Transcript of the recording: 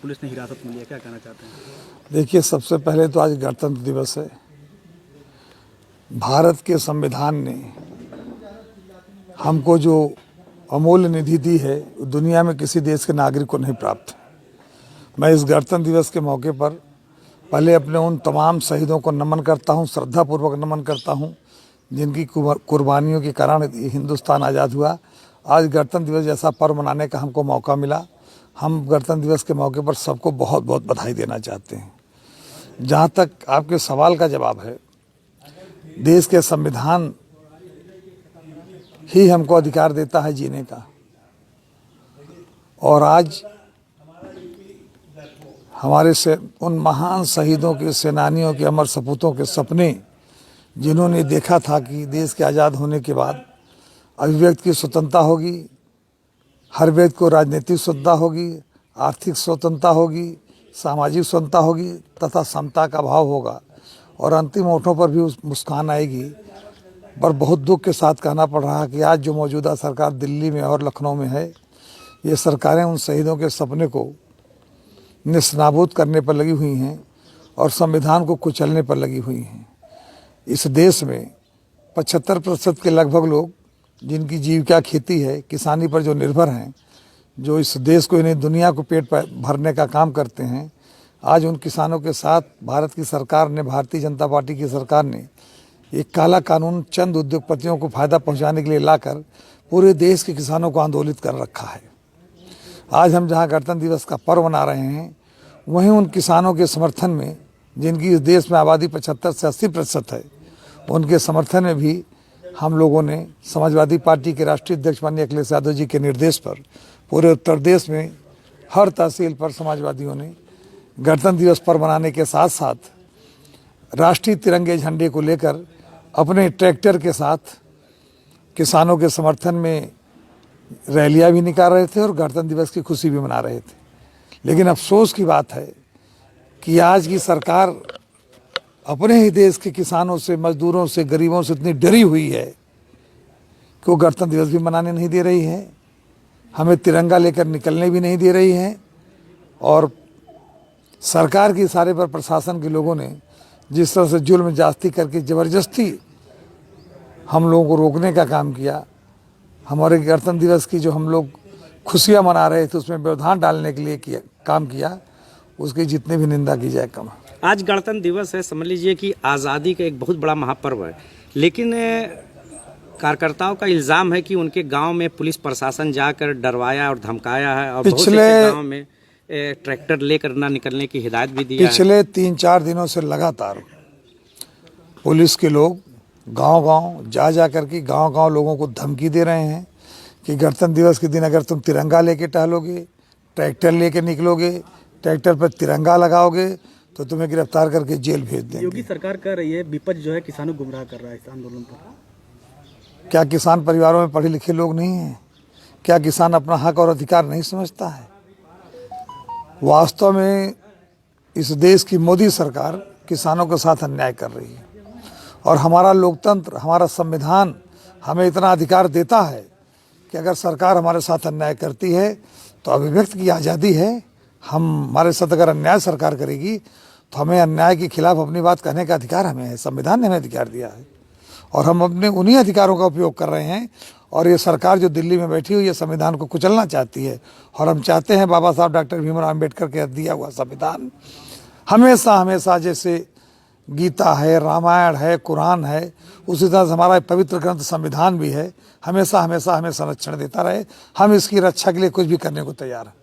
Police ने हिरासत में लिया, क्या कहना चाहते हैं? देखिए, सबसे पहले तो आज गणतंत्र दिवस है। भारत के संविधान ने हमको जो अमूल्य निधि दी है, दुनिया में किसी देश के नागरिक को नहीं प्राप्त। मैं इस गणतंत्र दिवस के मौके पर पहले अपने उन तमाम शहीदों को नमन करता हूं, श्रद्धापूर्वक नमन करता हूं, जिनकी कुर्बानियों के कारण हिंदुस्तान आज़ाद हुआ। आज गणतंत्र दिवस जैसा पर्व मनाने का हमको मौका मिला। हम गणतंत्र दिवस के मौके पर सबको बहुत बहुत बधाई देना चाहते हैं। जहाँ तक आपके सवाल का जवाब है, देश के संविधान ही हमको अधिकार देता है जीने का, और आज हमारे से उन महान शहीदों के, सेनानियों के, अमर सपूतों के सपने, जिन्होंने देखा था कि देश के आज़ाद होने के बाद अभिव्यक्ति की स्वतंत्रता होगी, हर व्यक्ति को राजनीतिक स्वतंत्रता होगी, आर्थिक स्वतंत्रता होगी, सामाजिक स्वतंत्रता होगी तथा समता का भाव होगा, और अंतिम ओठों पर भी उस मुस्कान आएगी। पर बहुत दुख के साथ कहना पड़ रहा है कि आज जो मौजूदा सरकार दिल्ली में और लखनऊ में है, ये सरकारें उन शहीदों के सपने को निस्नाबूद करने पर लगी हुई हैं और संविधान को कुचलने पर लगी हुई हैं। इस देश में 75% के लगभग लोग, जिनकी जीविका खेती है, किसानी पर जो निर्भर हैं, जो इस देश को, इन्हें दुनिया को पेट भरने का काम करते हैं, आज उन किसानों के साथ भारत की सरकार ने, भारतीय जनता पार्टी की सरकार ने एक काला कानून चंद उद्योगपतियों को फायदा पहुंचाने के लिए लाकर पूरे देश के किसानों को आंदोलित कर रखा है। आज हम जहां गणतंत्र दिवस का पर्व मना रहे हैं, वहीं उन किसानों के समर्थन में, जिनकी इस देश में आबादी 75 से 80% है, उनके समर्थन में भी हम लोगों ने समाजवादी पार्टी के राष्ट्रीय अध्यक्ष माननीय अखिलेश यादव जी के निर्देश पर पूरे उत्तर प्रदेश में हर तहसील पर समाजवादियों ने गणतंत्र दिवस पर मनाने के साथ साथ राष्ट्रीय तिरंगे झंडे को लेकर अपने ट्रैक्टर के साथ किसानों के समर्थन में रैलियां भी निकाल रहे थे और गणतंत्र दिवस की खुशी भी मना रहे थे। लेकिन अफसोस की बात है कि आज की सरकार अपने ही देश के किसानों से, मजदूरों से, गरीबों से इतनी डरी हुई है कि वो गणतंत्र दिवस भी मनाने नहीं दे रही है, हमें तिरंगा लेकर निकलने भी नहीं दे रही है, और सरकार के इशारे पर प्रशासन के लोगों ने जिस तरह से जुल्म जास्ती करके ज़बरदस्ती हम लोगों को रोकने का काम किया, हमारे गणतंत्र दिवस की जो हम लोग खुशियाँ मना रहे थे उसमें व्यवधान डालने के लिए काम किया, उसकी जितनी भी निंदा की जाए कम। आज गणतंत्र दिवस है, समझ लीजिए कि आज़ादी का एक बहुत बड़ा महापर्व है, लेकिन कार्यकर्ताओं का इल्ज़ाम है कि उनके गांव में पुलिस प्रशासन जाकर डरवाया और धमकाया है, और बहुत से गांव में ट्रैक्टर लेकर ना निकलने की हिदायत भी दी है। पिछले 3-4 दिनों से लगातार पुलिस के लोग गांव-गांव जा करके गांव-गांव लोगों को धमकी दे रहे हैं कि गणतंत्र दिवस के दिन अगर तुम तिरंगा लेके टहलोगे, ट्रैक्टर लेके निकलोगे, ट्रैक्टर पर तिरंगा लगाओगे, तो तुम्हें गिरफ्तार करके जेल भेज देंगे। योगी सरकार कह रही है विपक्ष जो है किसानों को गुमराह कर रहा है इस आंदोलन पर। क्या किसान परिवारों में पढ़े लिखे लोग नहीं हैं? क्या किसान अपना हक और अधिकार नहीं समझता है? वास्तव में इस देश की मोदी सरकार किसानों के साथ अन्याय कर रही है, और हमारा लोकतंत्र, हमारा संविधान हमें इतना अधिकार देता है कि अगर सरकार हमारे साथ अन्याय करती है तो अभिव्यक्ति की आज़ादी है। हमारे साथ अगर अन्याय सरकार करेगी तो हमें अन्याय के खिलाफ अपनी बात कहने का अधिकार हमें है, संविधान ने हमें अधिकार दिया है, और हम अपने उन्हीं अधिकारों का उपयोग कर रहे हैं। और ये सरकार जो दिल्ली में बैठी हुई है, संविधान को कुचलना चाहती है, और हम चाहते हैं बाबा साहब डॉक्टर भीमराव अम्बेडकर के दिया हुआ संविधान हमेशा हमेशा, जैसे गीता है, रामायण है, कुरान है, उसी तरह से हमारा पवित्र ग्रंथ संविधान भी है, हमेशा हमेशा हमें संरक्षण देता रहे। हम इसकी रक्षा के लिए कुछ भी करने को तैयार हैं।